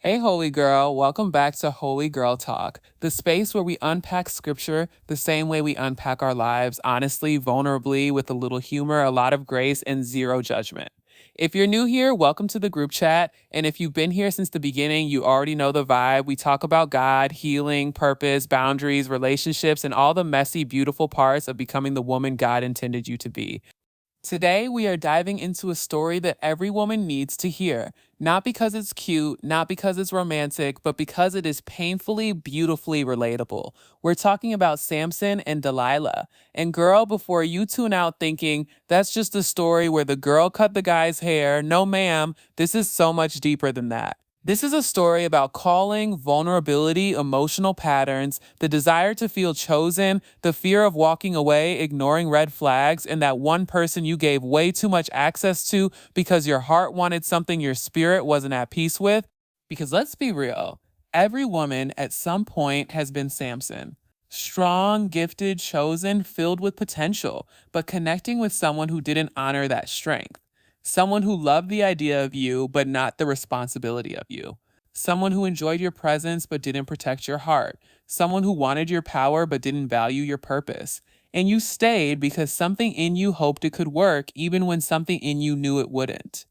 Hey, Holy Girl, welcome back to Holy Girl Talk, the space where we unpack scripture the same way we unpack our lives, honestly, vulnerably, with a little humor, a lot of grace, and zero judgment. If you're new here, welcome to the group chat. And if you've been here since the beginning, you already know the vibe. We talk about God, healing, purpose, boundaries, relationships, and all the messy, beautiful parts of becoming the woman God intended you to be. Today, we are diving into a story that every woman needs to hear, not because it's cute, not because it's romantic, but because it is painfully, beautifully relatable. We're talking about Samson and Delilah. And girl, before you tune out thinking, that's just a story where the girl cut the guy's hair, no ma'am, this is so much deeper than that. This is a story about calling, vulnerability, emotional patterns, the desire to feel chosen, the fear of walking away, ignoring red flags, and that one person you gave way too much access to because your heart wanted something your spirit wasn't at peace with. Because let's be real, every woman at some point has been Samson. Strong, gifted, chosen, filled with potential, but connecting with someone who didn't honor that strength. Someone who loved the idea of you, but not the responsibility of you. Someone who enjoyed your presence, but didn't protect your heart. Someone who wanted your power, but didn't value your purpose. And you stayed because something in you hoped it could work, even when something in you knew it wouldn't.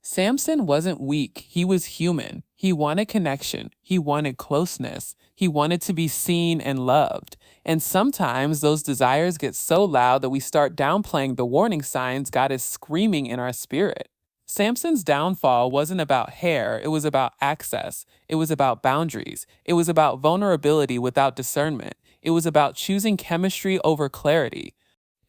Samson wasn't weak, he was human. He wanted connection, he wanted closeness, he wanted to be seen and loved. And sometimes those desires get so loud that we start downplaying the warning signs God is screaming in our spirit. Samson's downfall wasn't about hair, it was about access. It was about boundaries. It was about vulnerability without discernment. It was about choosing chemistry over clarity.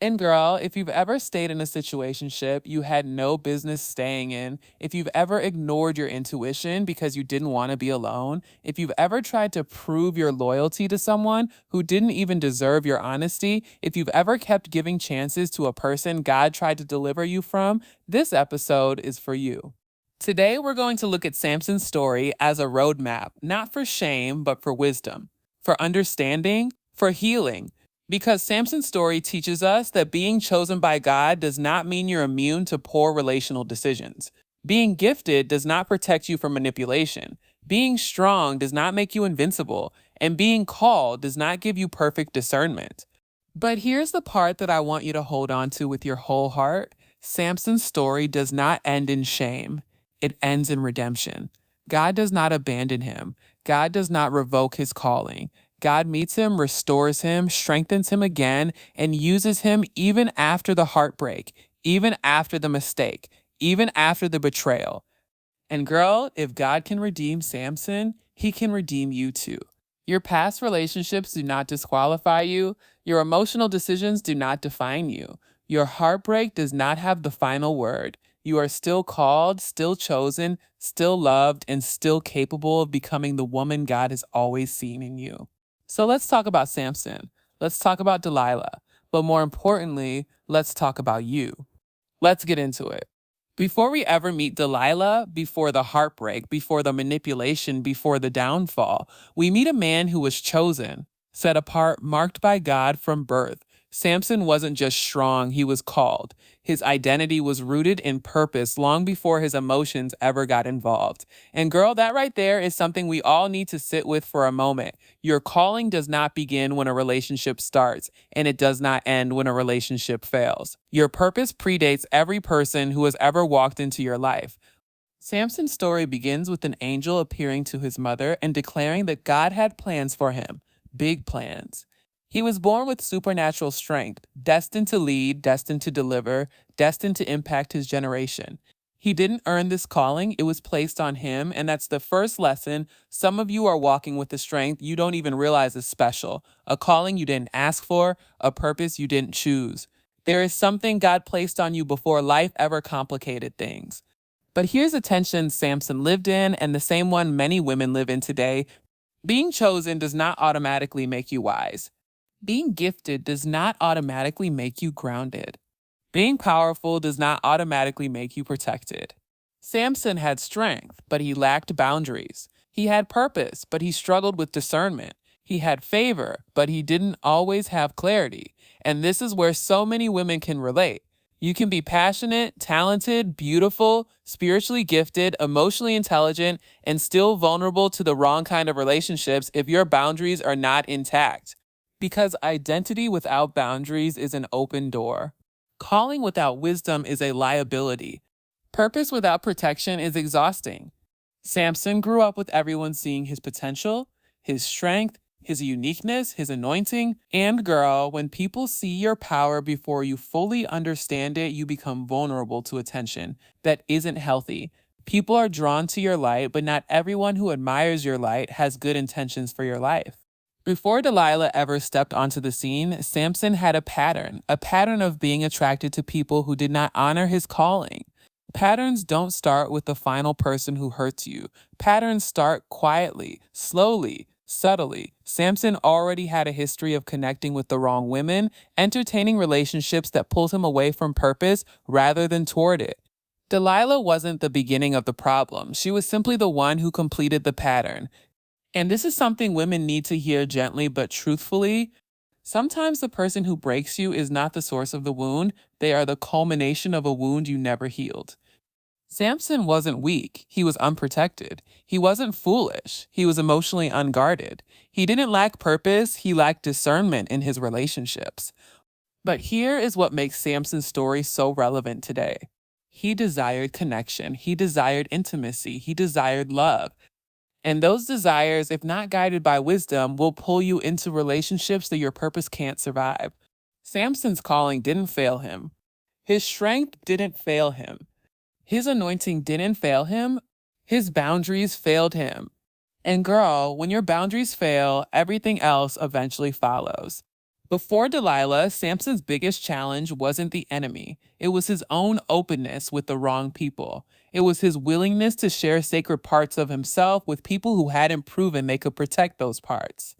And girl, if you've ever stayed in a situationship you had no business staying in, if you've ever ignored your intuition because you didn't want to be alone, if you've ever tried to prove your loyalty to someone who didn't even deserve your honesty, if you've ever kept giving chances to a person God tried to deliver you from, this episode is for you. Today, we're going to look at Samson's story as a roadmap, not for shame, but for wisdom, for understanding, for healing. Because Samson's story teaches us that being chosen by God does not mean you're immune to poor relational decisions. Being gifted does not protect you from manipulation. Being strong does not make you invincible. And being called does not give you perfect discernment. But here's the part that I want you to hold on to with your whole heart. Samson's story does not end in shame. It ends in redemption. God does not abandon him. God does not revoke his calling. God meets him, restores him, strengthens him again, and uses him even after the heartbreak, even after the mistake, even after the betrayal. And girl, if God can redeem Samson, he can redeem you too. Your past relationships do not disqualify you. Your emotional decisions do not define you. Your heartbreak does not have the final word. You are still called, still chosen, still loved, and still capable of becoming the woman God has always seen in you. So let's talk about Samson. Let's talk about Delilah. But more importantly, let's talk about you. Let's get into it. Before we ever meet Delilah, before the heartbreak, before the manipulation, before the downfall, we meet a man who was chosen, set apart, marked by God from birth. Samson wasn't just strong, he was called. His identity was rooted in purpose long before his emotions ever got involved. And girl, that right there is something we all need to sit with for a moment. Your calling does not begin when a relationship starts, and it does not end when a relationship fails. Your purpose predates every person who has ever walked into your life. Samson's story begins with an angel appearing to his mother and declaring that God had plans for him, big plans. He was born with supernatural strength, destined to lead, destined to deliver, destined to impact his generation. He didn't earn this calling, it was placed on him, and that's the first lesson. Some of you are walking with the strength you don't even realize is special, a calling you didn't ask for, a purpose you didn't choose. There is something God placed on you before life ever complicated things. But here's a tension Samson lived in, and the same one many women live in today. Being chosen does not automatically make you wise. Being gifted does not automatically make you grounded. Being powerful does not automatically make you protected. Samson had strength, but he lacked boundaries. He had purpose, but he struggled with discernment. He had favor, but he didn't always have clarity. And this is where so many women can relate. You can be passionate, talented, beautiful, spiritually gifted, emotionally intelligent, and still vulnerable to the wrong kind of relationships if your boundaries are not intact. Because identity without boundaries is an open door. Calling without wisdom is a liability. Purpose without protection is exhausting. Samson grew up with everyone seeing his potential, his strength, his uniqueness, his anointing. And girl, when people see your power before you fully understand it, you become vulnerable to attention that isn't healthy. People are drawn to your light, but not everyone who admires your light has good intentions for your life. Before Delilah ever stepped onto the scene, Samson had a pattern of being attracted to people who did not honor his calling. Patterns don't start with the final person who hurts you. Patterns start quietly, slowly, subtly. Samson already had a history of connecting with the wrong women, entertaining relationships that pulled him away from purpose rather than toward it. Delilah wasn't the beginning of the problem. She was simply the one who completed the pattern. And this is something women need to hear gently but truthfully. Sometimes the person who breaks you is not the source of the wound, they are the culmination of a wound you never healed. Samson wasn't weak, he was unprotected. He wasn't foolish, he was emotionally unguarded. He didn't lack purpose, he lacked discernment in his relationships. But here is what makes Samson's story so relevant today. He desired connection, he desired intimacy, he desired love. And those desires, if not guided by wisdom, will pull you into relationships that your purpose can't survive. Samson's calling didn't fail him. His strength didn't fail him. His anointing didn't fail him. His boundaries failed him. And girl, when your boundaries fail, everything else eventually follows. Before Delilah, Samson's biggest challenge wasn't the enemy. It was his own openness with the wrong people. It was his willingness to share sacred parts of himself with people who hadn't proven they could protect those parts.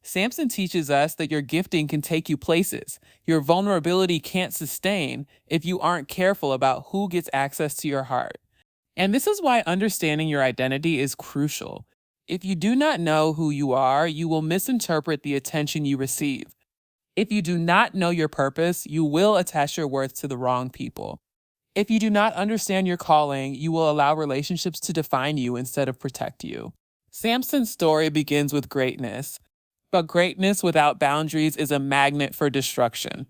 Samson teaches us that your gifting can take you places. Your vulnerability can't sustain if you aren't careful about who gets access to your heart. And this is why understanding your identity is crucial. If you do not know who you are, you will misinterpret the attention you receive. If you do not know your purpose, you will attach your worth to the wrong people. If you do not understand your calling, you will allow relationships to define you instead of protect you. Samson's story begins with greatness, but greatness without boundaries is a magnet for destruction.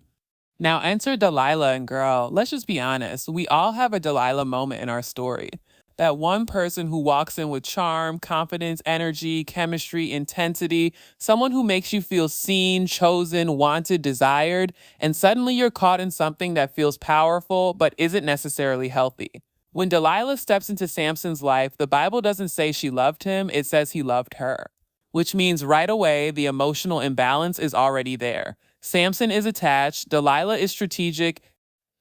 Now enter Delilah, and girl, let's just be honest, we all have a Delilah moment in our story. That one person who walks in with charm, confidence, energy, chemistry, intensity, someone who makes you feel seen, chosen, wanted, desired, and suddenly you're caught in something that feels powerful but isn't necessarily healthy. When Delilah steps into Samson's life, the Bible doesn't say she loved him, it says he loved her. Which means right away, the emotional imbalance is already there. Samson is attached, Delilah is strategic.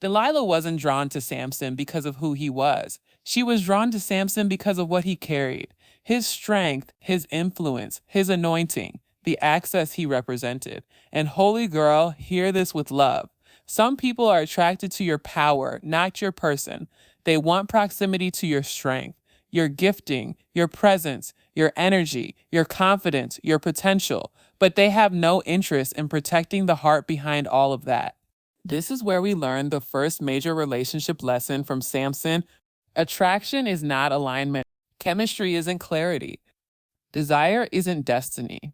Delilah wasn't drawn to Samson because of who he was. She was drawn to Samson because of what he carried, his strength, his influence, his anointing, the access he represented. And holy girl, hear this with love. Some people are attracted to your power, not your person. They want proximity to your strength, your gifting, your presence, your energy, your confidence, your potential, but they have no interest in protecting the heart behind all of that. This is where we learn the first major relationship lesson from Samson. Attraction is not alignment. Chemistry isn't clarity. Desire isn't destiny.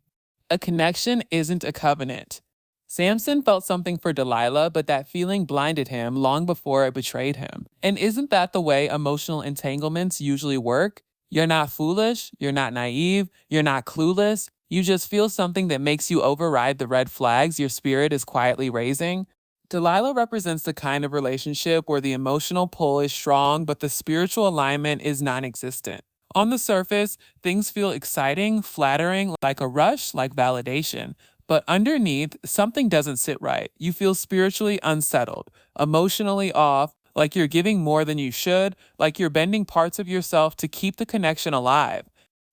A connection isn't a covenant. Samson felt something for Delilah, but that feeling blinded him long before it betrayed him. And isn't that the way emotional entanglements usually work? You're not foolish, you're not naive, you're not clueless. You just feel something that makes you override the red flags your spirit is quietly raising. Delilah represents the kind of relationship where the emotional pull is strong, but the spiritual alignment is non existent. On the surface, things feel exciting, flattering, like a rush, like validation. But underneath, something doesn't sit right. You feel spiritually unsettled, emotionally off, like you're giving more than you should, like you're bending parts of yourself to keep the connection alive.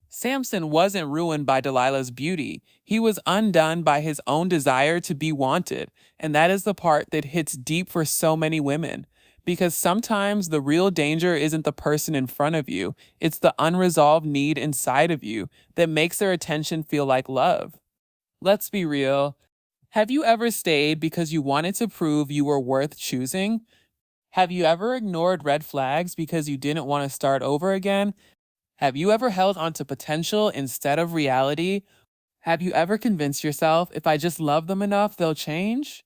Samson wasn't ruined by Delilah's beauty. He was undone by his own desire to be wanted. And that is the part that hits deep for so many women. Because sometimes the real danger isn't the person in front of you, it's the unresolved need inside of you that makes their attention feel like love. Let's be real. Have you ever stayed because you wanted to prove you were worth choosing? Have you ever ignored red flags because you didn't want to start over again? Have you ever held onto potential instead of reality? Have you ever convinced yourself, if I just love them enough, they'll change?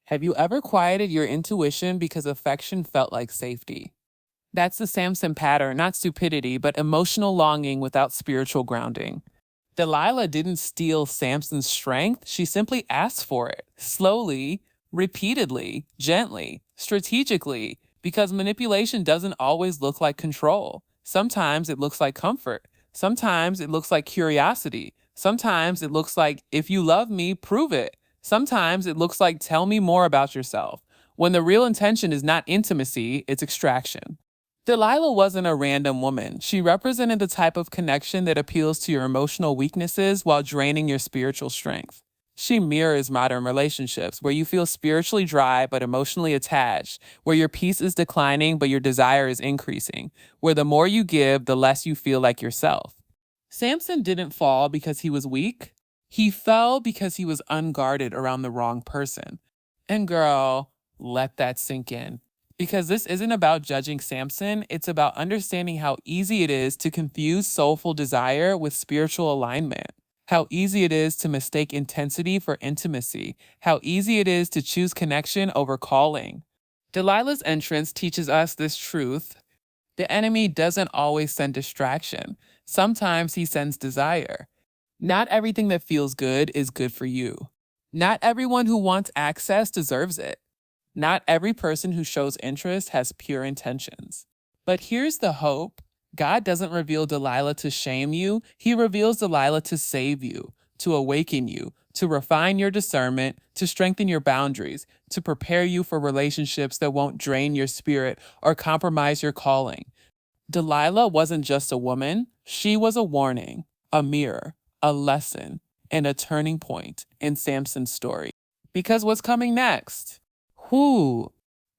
Have you ever quieted your intuition because affection felt like safety? That's the Samson pattern, not stupidity, but emotional longing without spiritual grounding. Delilah didn't steal Samson's strength, she simply asked for it, slowly, repeatedly, gently, strategically, because manipulation doesn't always look like control. Sometimes it looks like comfort. Sometimes it looks like curiosity. Sometimes it looks like, if you love me, prove it. Sometimes it looks like, tell me more about yourself. When the real intention is not intimacy, it's extraction. Delilah wasn't a random woman. She represented the type of connection that appeals to your emotional weaknesses while draining your spiritual strength. She mirrors modern relationships where you feel spiritually dry but emotionally attached, where your peace is declining but your desire is increasing, where the more you give, the less you feel like yourself. Samson didn't fall because he was weak. He fell because he was unguarded around the wrong person. And girl, let that sink in. Because this isn't about judging Samson, it's about understanding how easy it is to confuse soulful desire with spiritual alignment. How easy it is to mistake intensity for intimacy. How easy it is to choose connection over calling. Delilah's entrance teaches us this truth. The enemy doesn't always send distraction. Sometimes he sends desire. Not everything that feels good is good for you. Not everyone who wants access deserves it. Not every person who shows interest has pure intentions. But here's the hope. God doesn't reveal Delilah to shame you. He reveals Delilah to save you, to awaken you, to refine your discernment, to strengthen your boundaries, to prepare you for relationships that won't drain your spirit or compromise your calling. Delilah wasn't just a woman. She was a warning, a mirror, a lesson, and a turning point in Samson's story. Because what's coming next? Whoo!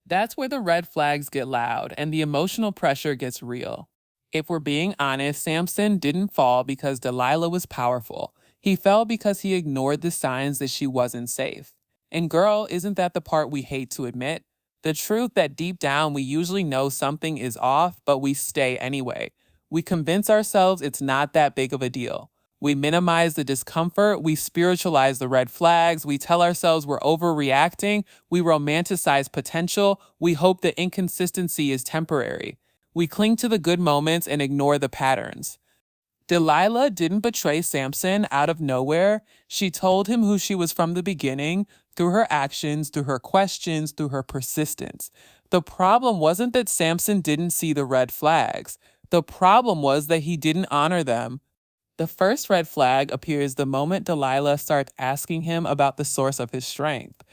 That's where the red flags get loud and the emotional pressure gets real. If we're being honest, Samson didn't fall because Delilah was powerful. He fell because he ignored the signs that she wasn't safe. And girl, isn't that the part we hate to admit? The truth that deep down we usually know something is off, but we stay anyway. We convince ourselves it's not that big of a deal. We minimize the discomfort, we spiritualize the red flags, we tell ourselves we're overreacting, we romanticize potential, we hope the inconsistency is temporary. We cling to the good moments and ignore the patterns. Delilah didn't betray Samson out of nowhere. She told him who she was from the beginning, through her actions, through her questions, through her persistence. The problem wasn't that Samson didn't see the red flags. The problem was that he didn't honor them. The first red flag appears the moment Delilah starts asking him about the source of his strength.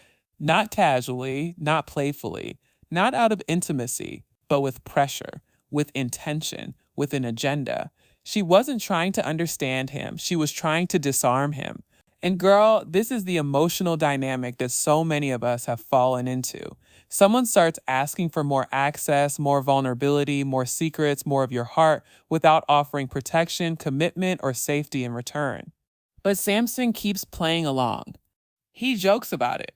Not casually, not playfully, not out of intimacy, but with pressure, with intention, with an agenda. She wasn't trying to understand him, she was trying to disarm him. And girl, this is the emotional dynamic that so many of us have fallen into. Someone starts asking for more access, more vulnerability, more secrets, more of your heart, without offering protection, commitment, or safety in return. But Samson keeps playing along. He jokes about it.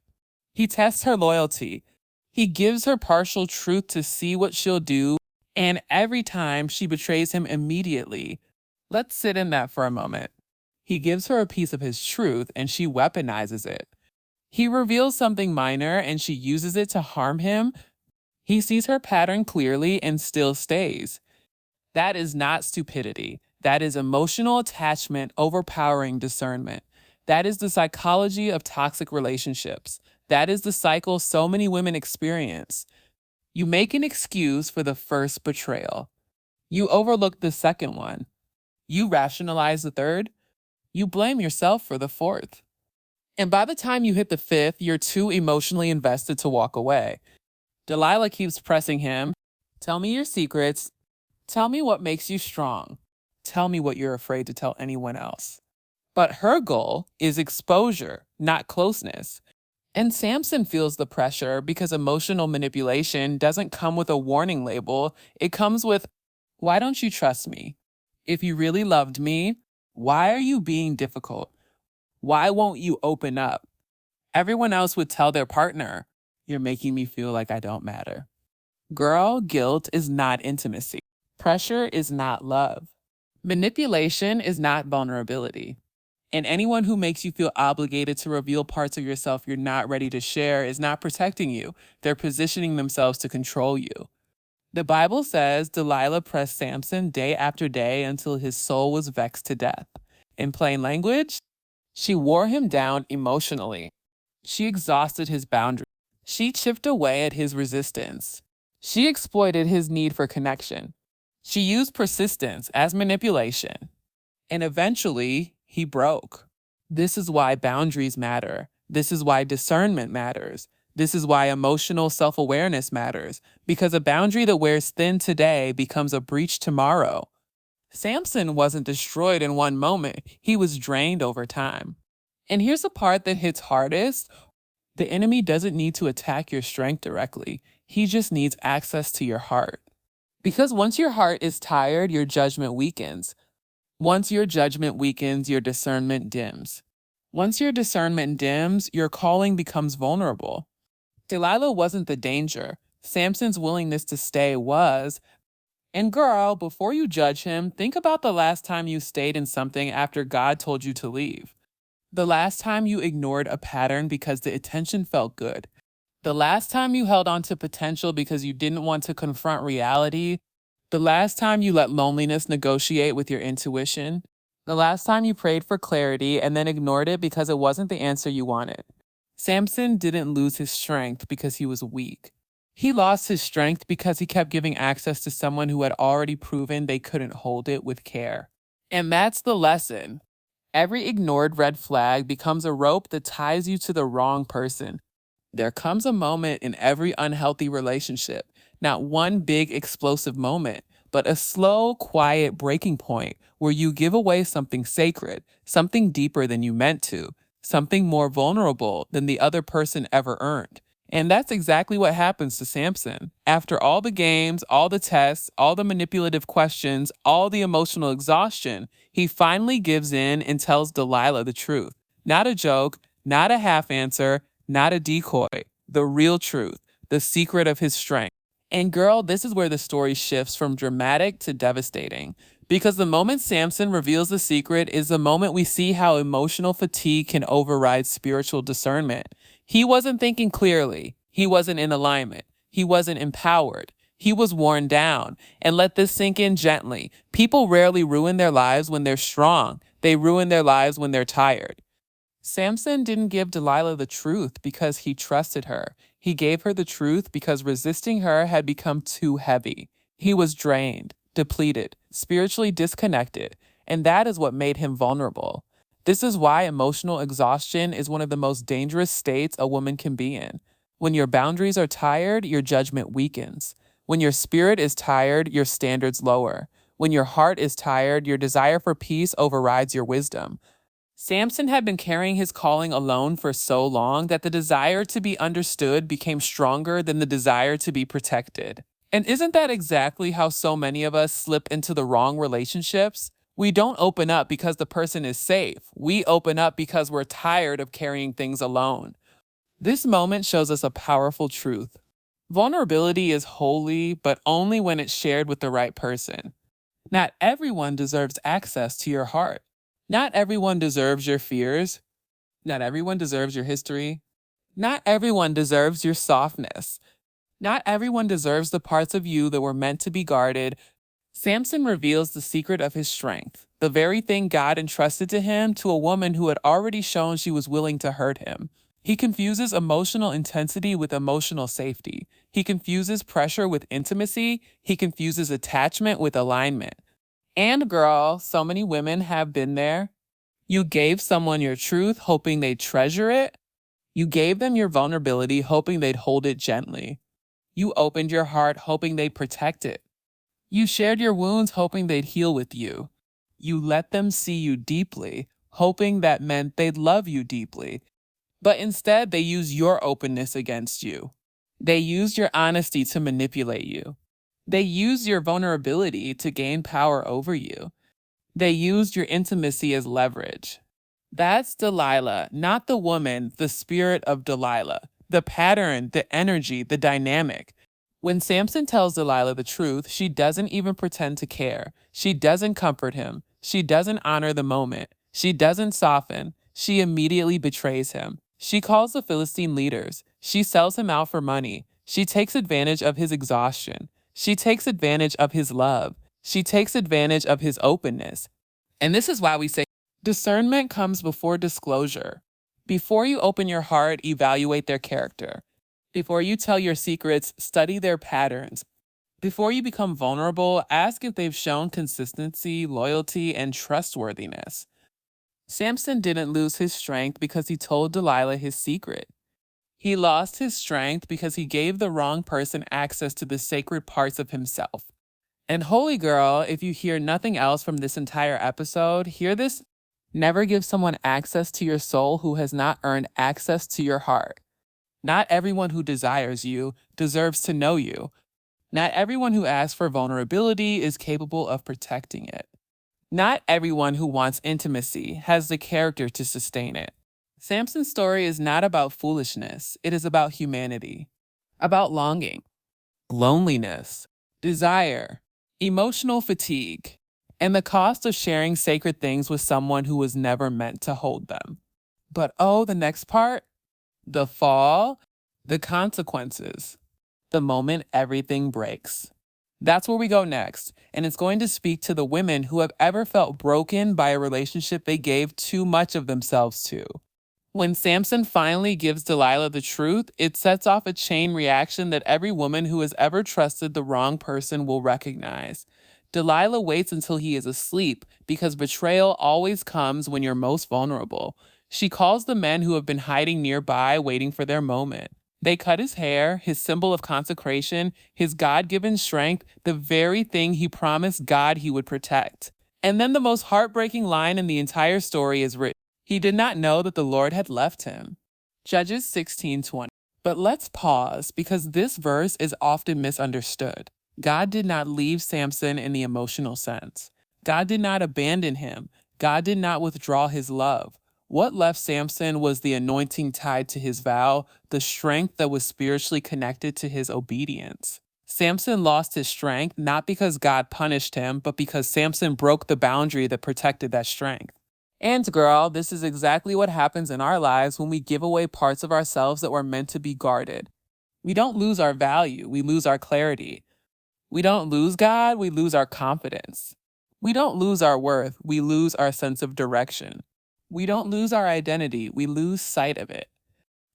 He tests her loyalty. He gives her partial truth to see what she'll do, and every time she betrays him immediately. Let's sit in that for a moment. He gives her a piece of his truth and she weaponizes it. He reveals something minor and she uses it to harm him. He sees her pattern clearly and still stays. That is not stupidity. That is emotional attachment overpowering discernment. That is the psychology of toxic relationships. That is the cycle so many women experience. You make an excuse for the first betrayal. You overlook the second one. You rationalize the third. You blame yourself for the fourth. And by the time you hit the fifth, you're too emotionally invested to walk away. Delilah keeps pressing him. Tell me your secrets. Tell me what makes you strong. Tell me what you're afraid to tell anyone else. But her goal is exposure, not closeness. And Samson feels the pressure because emotional manipulation doesn't come with a warning label. It comes with, why don't you trust me? If you really loved me, why are you being difficult? Why won't you open up? Everyone else would tell their partner, you're making me feel like I don't matter. Girl, guilt is not intimacy. Pressure is not love. Manipulation is not vulnerability. And anyone who makes you feel obligated to reveal parts of yourself you're not ready to share is not protecting you. They're positioning themselves to control you. The Bible says Delilah pressed Samson day after day until his soul was vexed to death. In plain language, she wore him down emotionally. She exhausted his boundaries. She chipped away at his resistance. She exploited his need for connection. She used persistence as manipulation. And eventually, he broke. This is why boundaries matter. This is why discernment matters. This is why emotional self-awareness matters. Because a boundary that wears thin today becomes a breach tomorrow. Samson wasn't destroyed in one moment. He was drained over time. And here's the part that hits hardest. The enemy doesn't need to attack your strength directly. He just needs access to your heart. Because once your heart is tired, your judgment weakens. Once your judgment weakens, your discernment dims. Once your discernment dims, your calling becomes vulnerable. Delilah wasn't the danger. Samson's willingness to stay was. And girl, before you judge him, think about the last time you stayed in something after God told you to leave. The last time you ignored a pattern because the attention felt good. The last time you held on to potential because you didn't want to confront reality. The last time you let loneliness negotiate with your intuition. The last time you prayed for clarity and then ignored it because it wasn't the answer you wanted. Samson didn't lose his strength because he was weak. He lost his strength because he kept giving access to someone who had already proven they couldn't hold it with care. And that's the lesson. Every ignored red flag becomes a rope that ties you to the wrong person. There comes a moment in every unhealthy relationship, not one big explosive moment, but a slow, quiet breaking point where you give away something sacred, something deeper than you meant to, something more vulnerable than the other person ever earned. And that's exactly what happens to Samson. After all the games, all the tests, all the manipulative questions, all the emotional exhaustion, he finally gives in and tells Delilah the truth. Not a joke, not a half answer, not a decoy. The real truth, the secret of his strength. And girl, this is where the story shifts from dramatic to devastating. Because the moment Samson reveals the secret is the moment we see how emotional fatigue can override spiritual discernment. He wasn't thinking clearly. He wasn't in alignment. He wasn't empowered. He was worn down. And let this sink in gently. People rarely ruin their lives when they're strong. They ruin their lives when they're tired. Samson didn't give Delilah the truth because he trusted her. He gave her the truth because resisting her had become too heavy. He was drained, depleted, spiritually disconnected, and that is what made him vulnerable. This is why emotional exhaustion is one of the most dangerous states a woman can be in. When your boundaries are tired, your judgment weakens. When your spirit is tired, your standards lower. When your heart is tired, your desire for peace overrides your wisdom. Samson had been carrying his calling alone for so long that the desire to be understood became stronger than the desire to be protected. And isn't that exactly how so many of us slip into the wrong relationships? We don't open up because the person is safe. We open up because we're tired of carrying things alone. This moment shows us a powerful truth. Vulnerability is holy, but only when it's shared with the right person. Not everyone deserves access to your heart. Not everyone deserves your fears. Not everyone deserves your history. Not everyone deserves your softness. Not everyone deserves the parts of you that were meant to be guarded. Samson reveals the secret of his strength, the very thing God entrusted to him, to a woman who had already shown she was willing to hurt him. He confuses emotional intensity with emotional safety. He confuses pressure with intimacy. He confuses attachment with alignment. And girl, so many women have been there. You gave someone your truth hoping they'd treasure it. You gave them your vulnerability hoping they'd hold it gently. You opened your heart hoping they'd protect it. You shared your wounds hoping they'd heal with you. You let them see you deeply, hoping that meant they'd love you deeply. But instead, they used your openness against you. They used your honesty to manipulate you. They used your vulnerability to gain power over you. They used your intimacy as leverage. That's Delilah, not the woman, the spirit of Delilah. The pattern, the energy, the dynamic. When Samson tells Delilah the truth, she doesn't even pretend to care. She doesn't comfort him. She doesn't honor the moment. She doesn't soften. She immediately betrays him. She calls the Philistine leaders. She sells him out for money. She takes advantage of his exhaustion. She takes advantage of his love. She takes advantage of his openness. And this is why we say discernment comes before disclosure. Before you open your heart, evaluate their character. Before you tell your secrets, study their patterns. Before you become vulnerable, ask if they've shown consistency, loyalty, and trustworthiness. Samson didn't lose his strength because he told Delilah his secret. He lost his strength because he gave the wrong person access to the sacred parts of himself. And holy girl, if you hear nothing else from this entire episode, hear this. Never give someone access to your soul who has not earned access to your heart. Not everyone who desires you deserves to know you. Not everyone who asks for vulnerability is capable of protecting it. Not everyone who wants intimacy has the character to sustain it. Samson's story is not about foolishness, it is about humanity, about longing, loneliness, desire, emotional fatigue, and the cost of sharing sacred things with someone who was never meant to hold them. But oh, the next part, the fall, the consequences, the moment everything breaks. That's where we go next, and it's going to speak to the women who have ever felt broken by a relationship they gave too much of themselves to. When Samson finally gives Delilah the truth, it sets off a chain reaction that every woman who has ever trusted the wrong person will recognize. Delilah waits until he is asleep because betrayal always comes when you're most vulnerable. She calls the men who have been hiding nearby, waiting for their moment. They cut his hair, his symbol of consecration, his God-given strength, the very thing he promised God he would protect. And then the most heartbreaking line in the entire story is written. He did not know that the Lord had left him. Judges 16:20. But let's pause because this verse is often misunderstood. God did not leave Samson in the emotional sense. God did not abandon him. God did not withdraw his love. What left Samson was the anointing tied to his vow, the strength that was spiritually connected to his obedience. Samson lost his strength not because God punished him, but because Samson broke the boundary that protected that strength. And girl, this is exactly what happens in our lives when we give away parts of ourselves that were meant to be guarded. We don't lose our value, we lose our clarity. We don't lose God, we lose our confidence. We don't lose our worth, we lose our sense of direction. We don't lose our identity, we lose sight of it.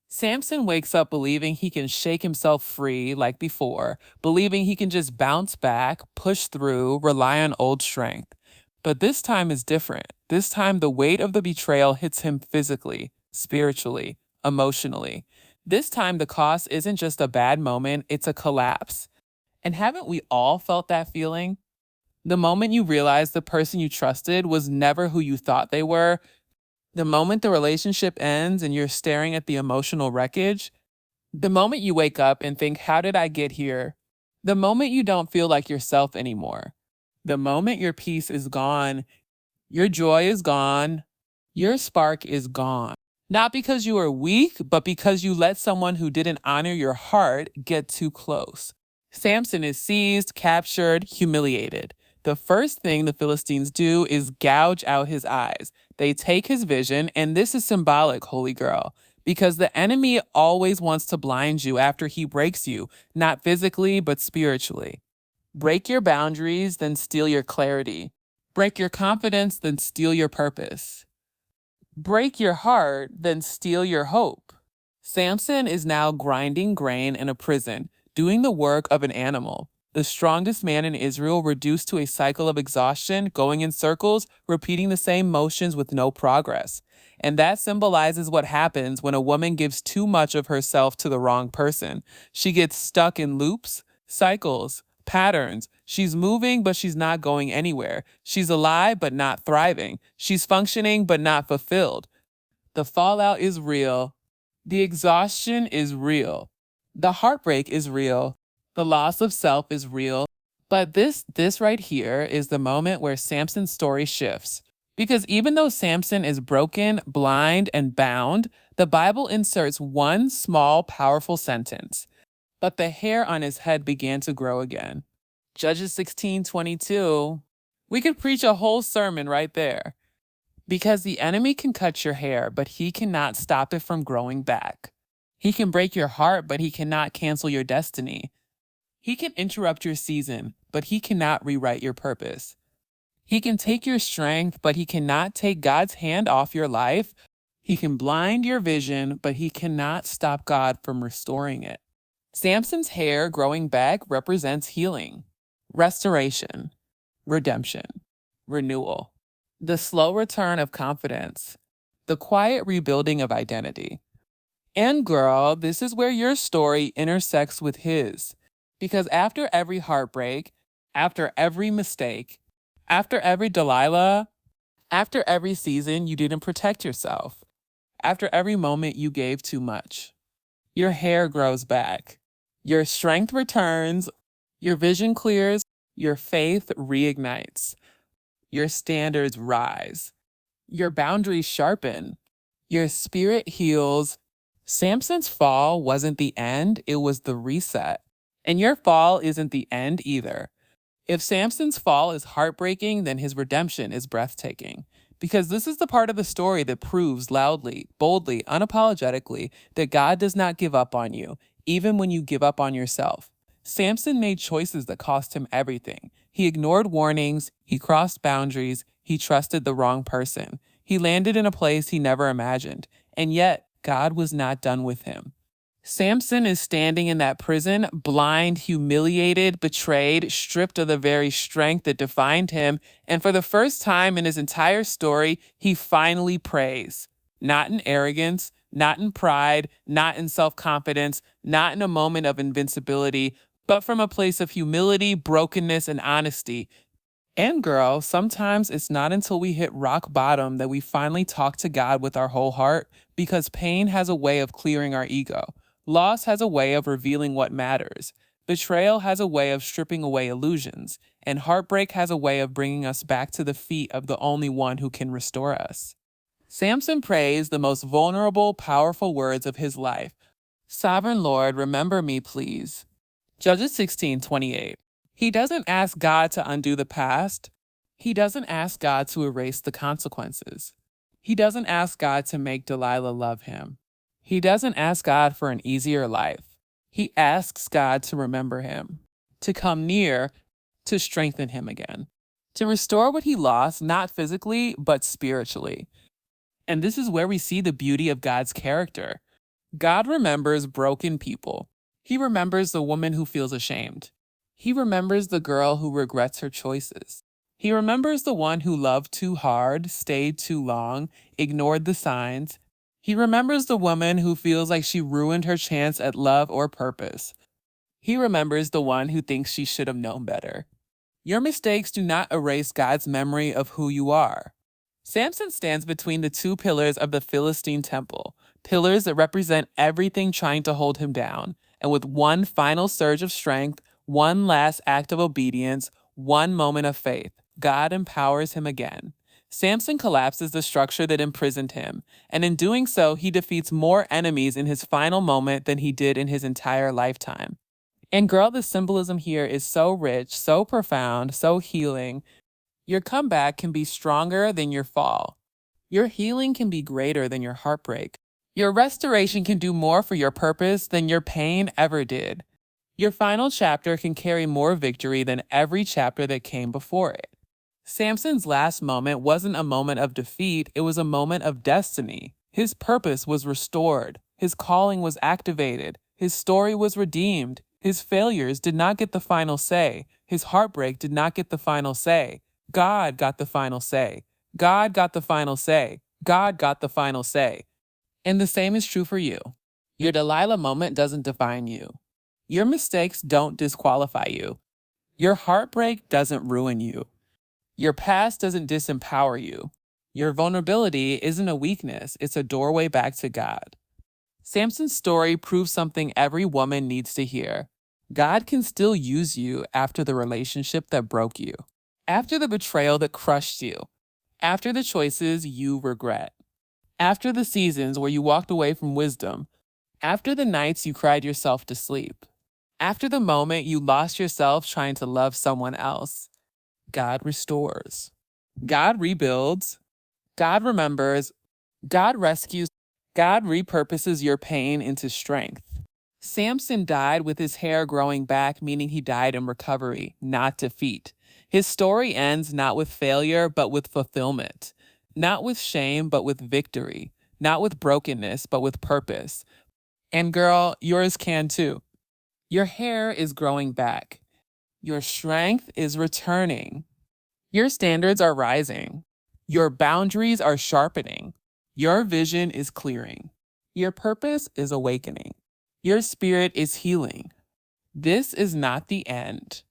Samson wakes up believing he can shake himself free like before, believing he can just bounce back, push through, rely on old strength. But this time is different. This time the weight of the betrayal hits him physically, spiritually, emotionally. This time the cost isn't just a bad moment, it's a collapse. And haven't we all felt that feeling? The moment you realize the person you trusted was never who you thought they were, the moment the relationship ends and you're staring at the emotional wreckage, the moment you wake up and think, how did I get here? The moment you don't feel like yourself anymore. The moment your peace is gone, your joy is gone, your spark is gone. Not because you are weak, but because you let someone who didn't honor your heart get too close. Samson is seized, captured, humiliated. The first thing the Philistines do is gouge out his eyes. They take his vision, and this is symbolic, holy girl, because the enemy always wants to blind you after he breaks you, not physically, but spiritually. Break your boundaries, then steal your clarity. Break your confidence, then steal your purpose. Break your heart, then steal your hope. Samson is now grinding grain in a prison, doing the work of an animal. The strongest man in Israel reduced to a cycle of exhaustion, going in circles, repeating the same motions with no progress. And that symbolizes what happens when a woman gives too much of herself to the wrong person. She gets stuck in loops, cycles, patterns. She's moving, but she's not going anywhere. She's alive, but not thriving. She's functioning, but not fulfilled. The fallout is real. The exhaustion is real. The heartbreak is real. The loss of self is real. But this right here is the moment where Samson's story shifts. Because even though Samson is broken, blind, and bound, the Bible inserts one small, powerful sentence. but the hair on his head began to grow again. Judges 16:22. We could preach a whole sermon right there. Because the enemy can cut your hair, but he cannot stop it from growing back. He can break your heart, but he cannot cancel your destiny. He can interrupt your season, but he cannot rewrite your purpose. He can take your strength, but he cannot take God's hand off your life. He can blind your vision, but he cannot stop God from restoring it. Samson's hair growing back represents healing, restoration, redemption, renewal, the slow return of confidence, the quiet rebuilding of identity. And girl, this is where your story intersects with his. Because after every heartbreak, after every mistake, after every Delilah, after every season you didn't protect yourself, after every moment you gave too much, your hair grows back, your strength returns, your vision clears, your faith reignites, your standards rise, your boundaries sharpen, your spirit heals. Samson's fall wasn't the end, it was the reset. And your fall isn't the end either. If Samson's fall is heartbreaking, then his redemption is breathtaking. Because this is the part of the story that proves loudly, boldly, unapologetically that God does not give up on you, even when you give up on yourself. Samson made choices that cost him everything. He ignored warnings, he crossed boundaries, he trusted the wrong person. He landed in a place he never imagined, and yet God was not done with him. Samson is standing in that prison, blind, humiliated, betrayed, stripped of the very strength that defined him, and for the first time in his entire story, he finally prays. Not in arrogance, not in pride, not in self-confidence, not in a moment of invincibility, but from a place of humility, brokenness, and honesty. And girl, sometimes it's not until we hit rock bottom that we finally talk to God with our whole heart, because pain has a way of clearing our ego. Loss has a way of revealing what matters. Betrayal has a way of stripping away illusions. And heartbreak has a way of bringing us back to the feet of the only one who can restore us. Samson prays the most vulnerable, powerful words of his life. Sovereign Lord, remember me, please. Judges 16:28. He doesn't ask God to undo the past. He doesn't ask God to erase the consequences. He doesn't ask God to make Delilah love him. He doesn't ask God for an easier life. He asks God to remember him, to come near, to strengthen him again, to restore what he lost, not physically, but spiritually. And this is where we see the beauty of God's character. God remembers broken people. He remembers the woman who feels ashamed. He remembers the girl who regrets her choices. He remembers the one who loved too hard, stayed too long, ignored the signs. He remembers the woman who feels like she ruined her chance at love or purpose. He remembers the one who thinks she should have known better. Your mistakes do not erase God's memory of who you are. Samson stands between the two pillars of the Philistine temple, pillars that represent everything trying to hold him down. And with one final surge of strength, one last act of obedience, one moment of faith, God empowers him again. Samson collapses the structure that imprisoned him, and in doing so, he defeats more enemies in his final moment than he did in his entire lifetime. And girl, the symbolism here is so rich, so profound, so healing. Your comeback can be stronger than your fall. Your healing can be greater than your heartbreak. Your restoration can do more for your purpose than your pain ever did. Your final chapter can carry more victory than every chapter that came before it. Samson's last moment wasn't a moment of defeat, it was a moment of destiny. His purpose was restored. His calling was activated. His story was redeemed. His failures did not get the final say. His heartbreak did not get the final say. God got the final say. God got the final say. God got the final say. And the same is true for you. Your Delilah moment doesn't define you. Your mistakes don't disqualify you. Your heartbreak doesn't ruin you. Your past doesn't disempower you. Your vulnerability isn't a weakness, it's a doorway back to God. Samson's story proves something every woman needs to hear. God can still use you after the relationship that broke you, after the betrayal that crushed you, after the choices you regret, after the seasons where you walked away from wisdom, after the nights you cried yourself to sleep. After the moment you lost yourself trying to love someone else, God restores. God rebuilds. God remembers. God rescues. God repurposes your pain into strength. Samson died with his hair growing back, meaning he died in recovery, not defeat. His story ends not with failure, but with fulfillment. Not with shame, but with victory. Not with brokenness, but with purpose. And girl, yours can too. Your hair is growing back. Your strength is returning. Your standards are rising. Your boundaries are sharpening. Your vision is clearing. Your purpose is awakening. Your spirit is healing. This is not the end.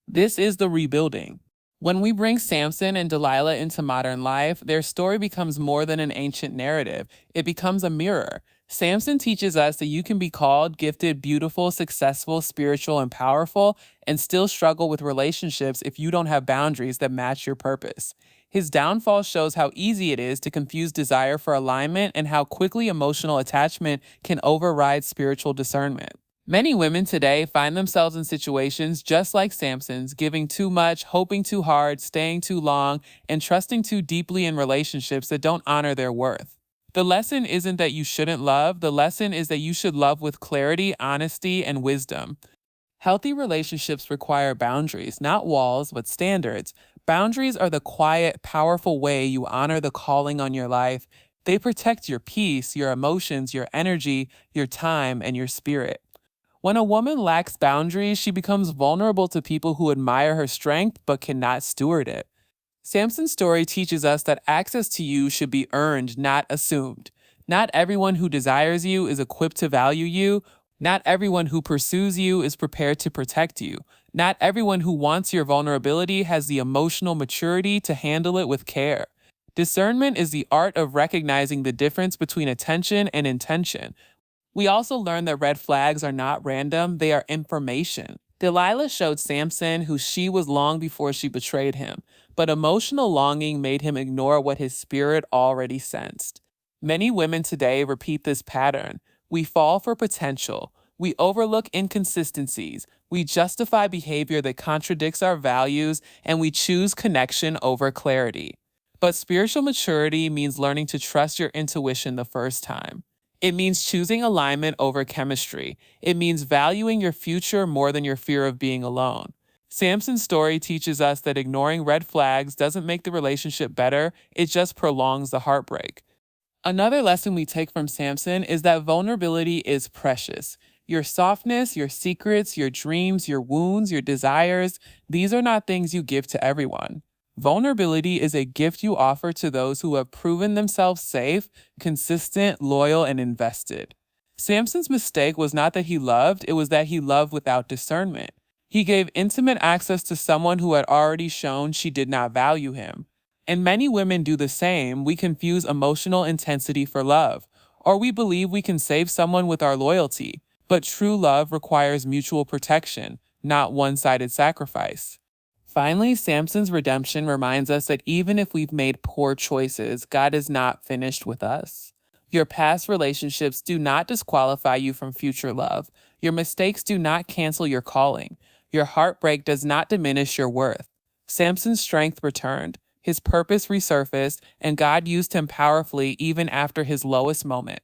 This is the rebuilding. When we bring Samson and Delilah into modern life, their story becomes more than an ancient narrative. It becomes a mirror. Samson teaches us that you can be called, gifted, beautiful, successful, spiritual, and powerful, and still struggle with relationships if you don't have boundaries that match your purpose. His downfall shows how easy it is to confuse desire for alignment and how quickly emotional attachment can override spiritual discernment. Many women today find themselves in situations just like Samson's, giving too much, hoping too hard, staying too long, and trusting too deeply in relationships that don't honor their worth. The lesson isn't that you shouldn't love, the lesson is that you should love with clarity, honesty, and wisdom. Healthy relationships require boundaries, not walls, but standards. Boundaries are the quiet, powerful way you honor the calling on your life. They protect your peace, your emotions, your energy, your time, and your spirit. When a woman lacks boundaries, she becomes vulnerable to people who admire her strength but cannot steward it. Samson's story teaches us that access to you should be earned, not assumed. Not everyone who desires you is equipped to value you. Not everyone who pursues you is prepared to protect you. Not everyone who wants your vulnerability has the emotional maturity to handle it with care. Discernment is the art of recognizing the difference between attention and intention. We also learn that red flags are not random, they are information. Delilah showed Samson who she was long before she betrayed him, but emotional longing made him ignore what his spirit already sensed. Many women today repeat this pattern. We fall for potential. We overlook inconsistencies. We justify behavior that contradicts our values, and we choose connection over clarity. But spiritual maturity means learning to trust your intuition the first time. It means choosing alignment over chemistry. It means valuing your future more than your fear of being alone. Samson's story teaches us that ignoring red flags doesn't make the relationship better, it just prolongs the heartbreak. Another lesson we take from Samson is that vulnerability is precious. Your softness, your secrets, your dreams, your wounds, your desires, these are not things you give to everyone. Vulnerability is a gift you offer to those who have proven themselves safe, consistent, loyal, and invested. Samson's mistake was not that he loved, it was that he loved without discernment. He gave intimate access to someone who had already shown she did not value him. And many women do the same. We confuse emotional intensity for love, or we believe we can save someone with our loyalty. But true love requires mutual protection, not one-sided sacrifice. Finally, Samson's redemption reminds us that even if we've made poor choices, God is not finished with us. Your past relationships do not disqualify you from future love. Your mistakes do not cancel your calling. Your heartbreak does not diminish your worth. Samson's strength returned, his purpose resurfaced, and God used him powerfully even after his lowest moment.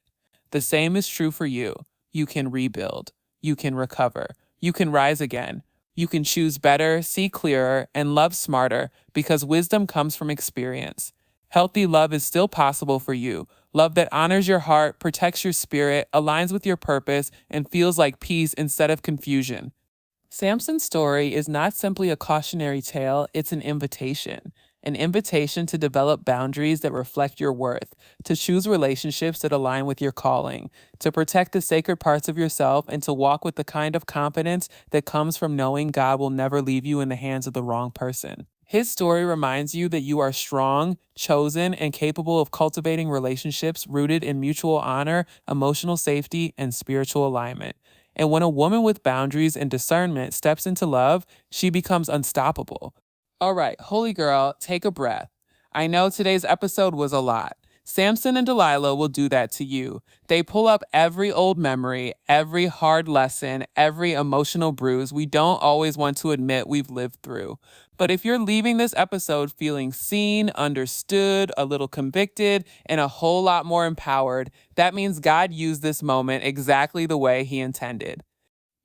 The same is true for you. You can rebuild. You can recover. You can rise again. You can choose better, see clearer, and love smarter because wisdom comes from experience. Healthy love is still possible for you. Love that honors your heart, protects your spirit, aligns with your purpose, and feels like peace instead of confusion. Samson's story is not simply a cautionary tale, it's an invitation to develop boundaries that reflect your worth, to choose relationships that align with your calling, to protect the sacred parts of yourself, and to walk with the kind of confidence that comes from knowing God will never leave you in the hands of the wrong person. His story reminds you that you are strong, chosen, and capable of cultivating relationships rooted in mutual honor, emotional safety, and spiritual alignment. And when a woman with boundaries and discernment steps into love, she becomes unstoppable. All right, holy girl, take a breath. I know today's episode was a lot. Samson and Delilah will do that to you. They pull up every old memory, every hard lesson, every emotional bruise we don't always want to admit we've lived through. But if you're leaving this episode feeling seen, understood, a little convicted, and a whole lot more empowered, that means God used this moment exactly the way He intended.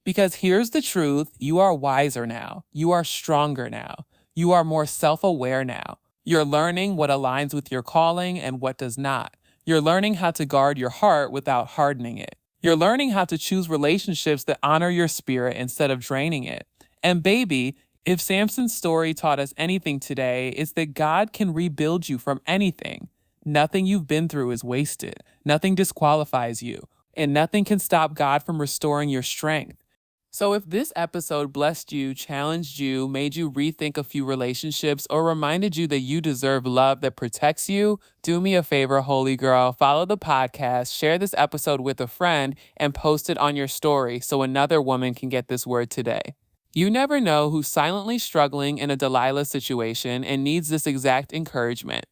Because here's the truth: you are wiser now, you are stronger now, you are more self aware now. You're learning what aligns with your calling and what does not. You're learning how to guard your heart without hardening it. You're learning how to choose relationships that honor your spirit instead of draining it. And baby, if Samson's story taught us anything today, it's that God can rebuild you from anything. Nothing you've been through is wasted. Nothing disqualifies you. And nothing can stop God from restoring your strength. So, if this episode blessed you, challenged you, made you rethink a few relationships, or reminded you that you deserve love that protects you, do me a favor, holy girl. Follow the podcast, share this episode with a friend, and post it on your story so another woman can get this word today. You never know who's silently struggling in a Delilah situation and needs this exact encouragement.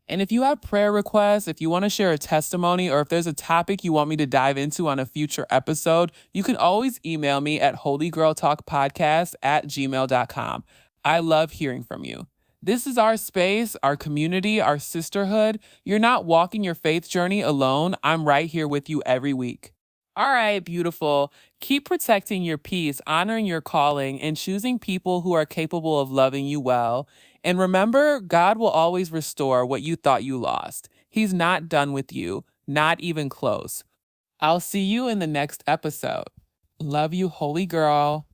And if you have prayer requests, if you want to share a testimony, or if there's a topic you want me to dive into on a future episode, you can always email me at holygirltalkpodcast@gmail.com. I love hearing from you. This is our space, our community, our sisterhood. You're not walking your faith journey alone. I'm right here with you every week. All right, beautiful. Keep protecting your peace, honoring your calling, and choosing people who are capable of loving you well. And remember, God will always restore what you thought you lost. He's not done with you, not even close. I'll see you in the next episode. Love you, holy girl.